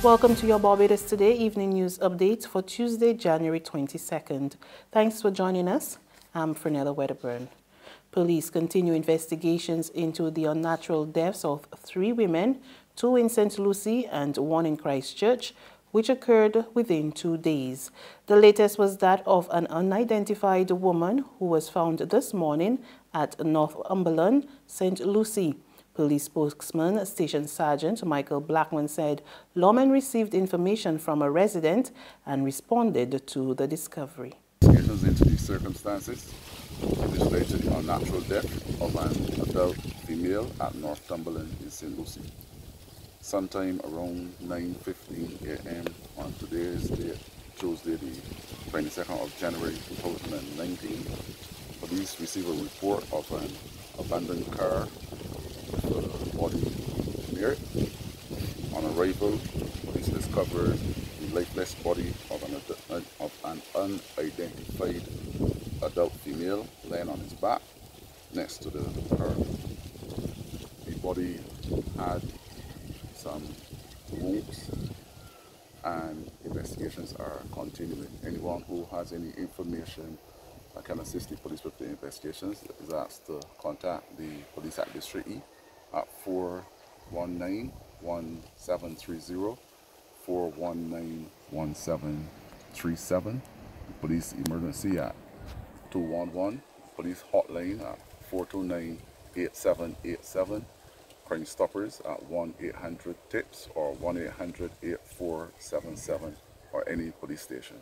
Welcome to your Barbados Today evening news update for Tuesday, January 22nd. Thanks for joining us. I'm Fernella Wedderburn. Police continue investigations into the unnatural deaths of 3 women, 2 in St. Lucie and 1 in Christchurch, which occurred within 2 days. The latest was that of an unidentified woman who was found this morning at Northumberland, St. Lucie. Police spokesman, Station Sergeant Michael Blackman said lawmen received information from a resident and responded to the discovery. Investigations into these circumstances, this led to the unnatural death of an adult female at Northumberland in St. Lucie. Sometime around 9:15 a.m. on today's date, Tuesday, the 22nd of January 2019, police received a report of an abandoned car with a body near it. On arrival, police discovered the lifeless body of an unidentified adult female laying on its back next to the car. The body had some wounds and investigations are continuing. Anyone who has any information that can assist the police with the investigations is asked to contact the police at District E at 419-1730, 419-1737, police emergency at 211, police hotline at 429-8787, Crime Stoppers at 1-800-TIPS or 1-800-8477 or any police station.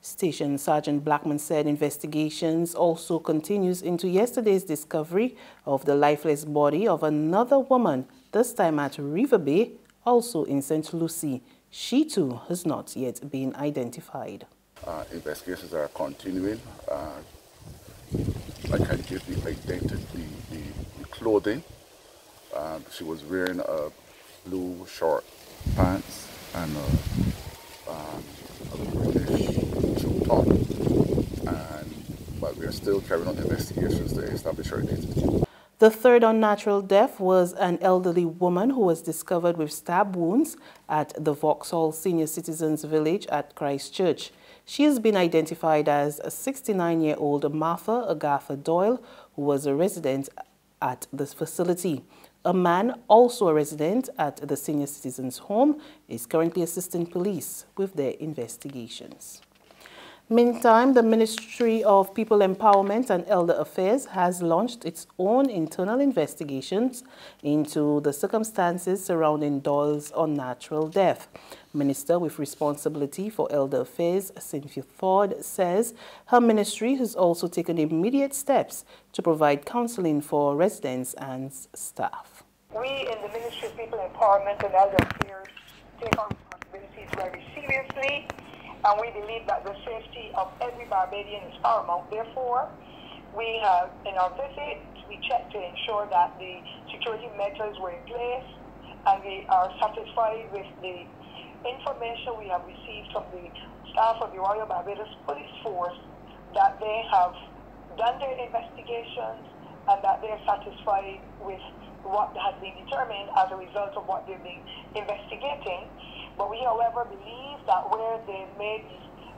Station Sergeant Blackman said investigations also continues into yesterday's discovery of the lifeless body of another woman, this time at River Bay, also in St. Lucie. She too has not yet been identified. Investigations are continuing. I can give the identity, the clothing. She was wearing a blue short pants and a greenish top, but we are still carrying on investigations to establish her identity. The third unnatural death was an elderly woman who was discovered with stab wounds at the Vauxhall Senior Citizens Village at Christchurch. She has been identified as a 69-year-old Martha Agatha Doyle, who was a resident at this facility. A man, also a resident at the Senior Citizens Home, is currently assisting police with their investigations. Meantime, the Ministry of People Empowerment and Elder Affairs has launched its own internal investigations into the circumstances surrounding Doyle's unnatural death. Minister with responsibility for Elder Affairs, Cynthia Ford, says her ministry has also taken immediate steps to provide counseling for residents and staff. We in the Ministry of People Empowerment and Elder Affairs take our responsibilities very seriously, and we believe that the safety of every Barbadian is paramount. Therefore, we have, in our visit, we checked to ensure that the security measures were in place, and we are satisfied with the information we have received from the staff of the Royal Barbados Police Force that they have done their investigations and that they are satisfied with what has been determined as a result of what they've been investigating. But we, however, believe that where they may be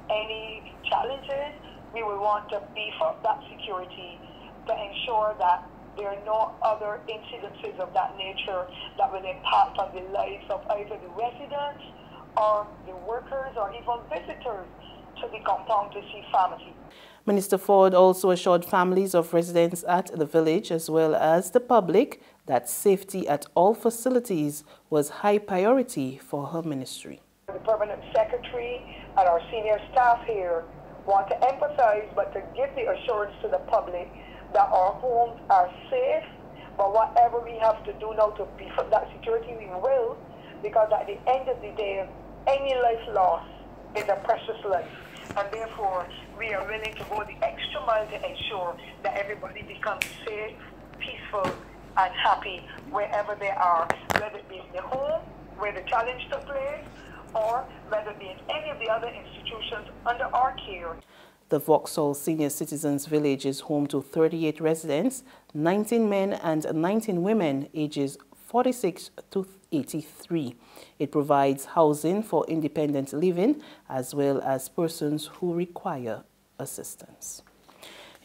any challenges, we will want to beef up that security to ensure that there are no other incidences of that nature that will impact on the lives of either the residents or the workers or even visitors to the compound to see family. Minister Ford also assured families of residents at the village as well as the public that safety at all facilities was high priority for her ministry. The Permanent Secretary and our senior staff here want to emphasize but to give the assurance to the public that our homes are safe, but whatever we have to do now to beef up that security, we will, because at the end of the day, any life lost is a precious life, and therefore we are willing to go the extra mile to ensure that everybody becomes safe, peaceful, and happy wherever they are, whether it be in the home where the challenge took place, or whether it be in any of the other institutions under our care. The Vauxhall Senior Citizens Village is home to 38 residents, 19 men and 19 women ages 46 to 83. It provides housing for independent living as well as persons who require assistance.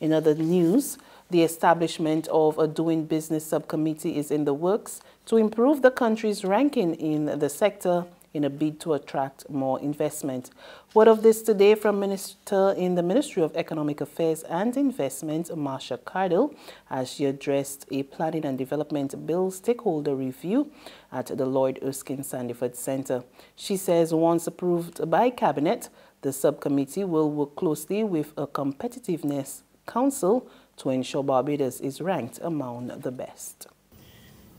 In other news, the establishment of a doing business subcommittee is in the works to improve the country's ranking in the sector in a bid to attract more investment. Word of this today from Minister in the Ministry of Economic Affairs and Investment, Marsha Cardle, as she addressed a Planning and Development Bill stakeholder review at the Lloyd Erskine Sandiford Center. She says once approved by Cabinet, the subcommittee will work closely with a competitiveness council to ensure Barbados is ranked among the best.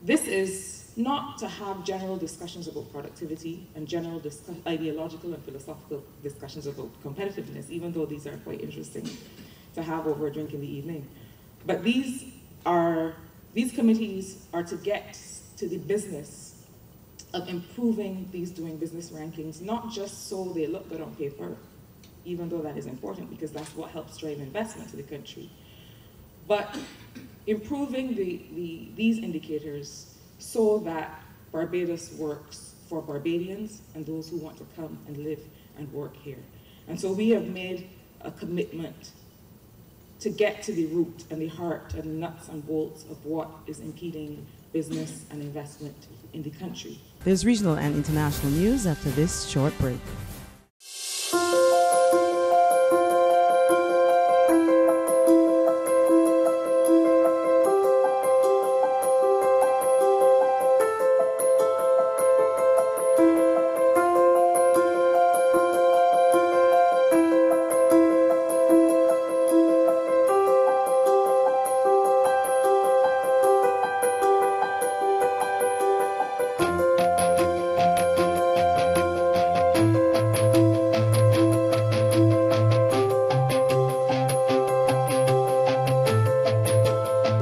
This is not to have general discussions about productivity and general ideological and philosophical discussions about competitiveness, even though these are quite interesting to have over a drink in the evening. But these committees are to get to the business of improving these doing business rankings, not just so they look good on paper, even though that is important because that's what helps drive investment to the country, but improving these indicators so that Barbados works for Barbadians and those who want to come and live and work here. And so we have made a commitment to get to the root and the heart and the nuts and bolts of what is impeding business and investment in the country. There's regional and international news after this short break.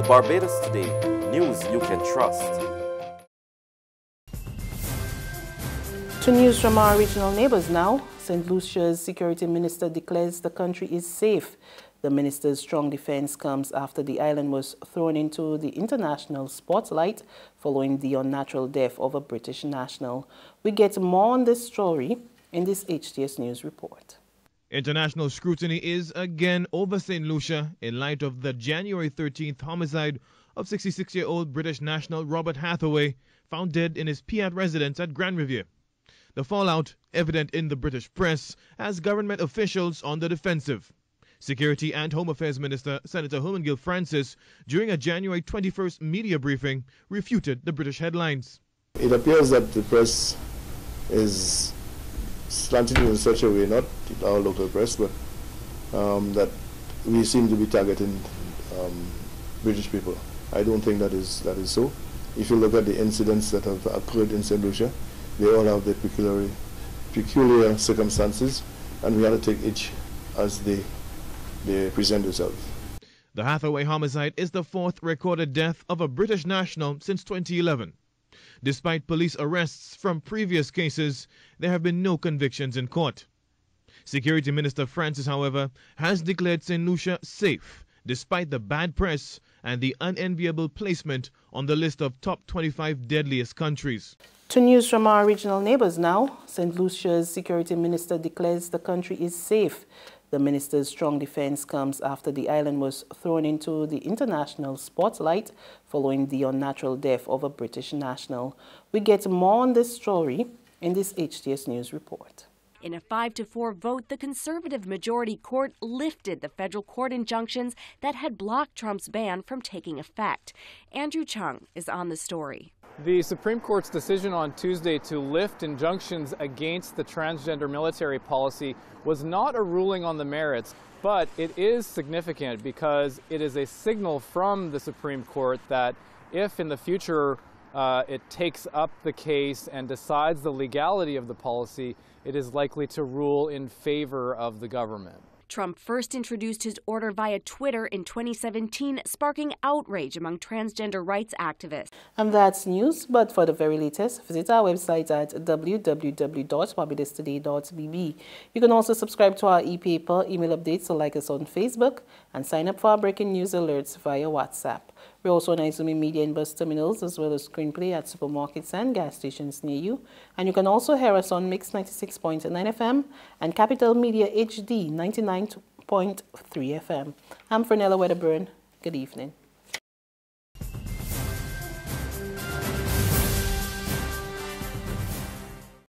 Barbados Today, news you can trust. To news from our regional neighbors now. St. Lucia's Security Minister declares the country is safe. The minister's strong defense comes after the island was thrown into the international spotlight following the unnatural death of a British national. We get more on this story in this HTS News report. International scrutiny is again over St. Lucia in light of the January 13th homicide of 66-year-old British national Robert Hathaway, found dead in his Piat residence at Grand Riviere. The fallout evident in the British press has government officials on the defensive. Security and Home Affairs Minister Senator Hermangill Francis, during a January 21st media briefing, refuted the British headlines. It appears that the press is slanted in such a way, not our local press, but that we seem to be targeting British people. I don't think that is so. If you look at the incidents that have occurred in St. Lucia, they all have their peculiar circumstances, and we have to take each as they present themselves. The Hathaway homicide is the fourth recorded death of a British national since 2011. Despite police arrests from previous cases, there have been no convictions in court. Security Minister Francis, however, has declared St. Lucia safe, despite the bad press and the unenviable placement on the list of top 25 deadliest countries. To news from our regional neighbors now. St. Lucia's Security Minister declares the country is safe. The minister's strong defense comes after the island was thrown into the international spotlight following the unnatural death of a British national. We get more on this story in this HTS News report. In a 5-4 vote, the Conservative majority court lifted the federal court injunctions that had blocked Trump's ban from taking effect. Andrew Chung is on the story. The Supreme Court's decision on Tuesday to lift injunctions against the transgender military policy was not a ruling on the merits, but it is significant because it is a signal from the Supreme Court that if in the future it takes up the case and decides the legality of the policy, it is likely to rule in favor of the government. Trump first introduced his order via Twitter in 2017, sparking outrage among transgender rights activists. And that's news, but for the very latest, visit our website at www.barbadostoday.bb. You can also subscribe to our e-paper, email updates, or like us on Facebook, and sign up for our breaking news alerts via WhatsApp. We're also on Izumi Media in bus terminals as well as screenplay at supermarkets and gas stations near you. And you can also hear us on Mix 96.9 FM and Capital Media HD 99.3 FM. I'm Fernella Wedderburn. Good evening.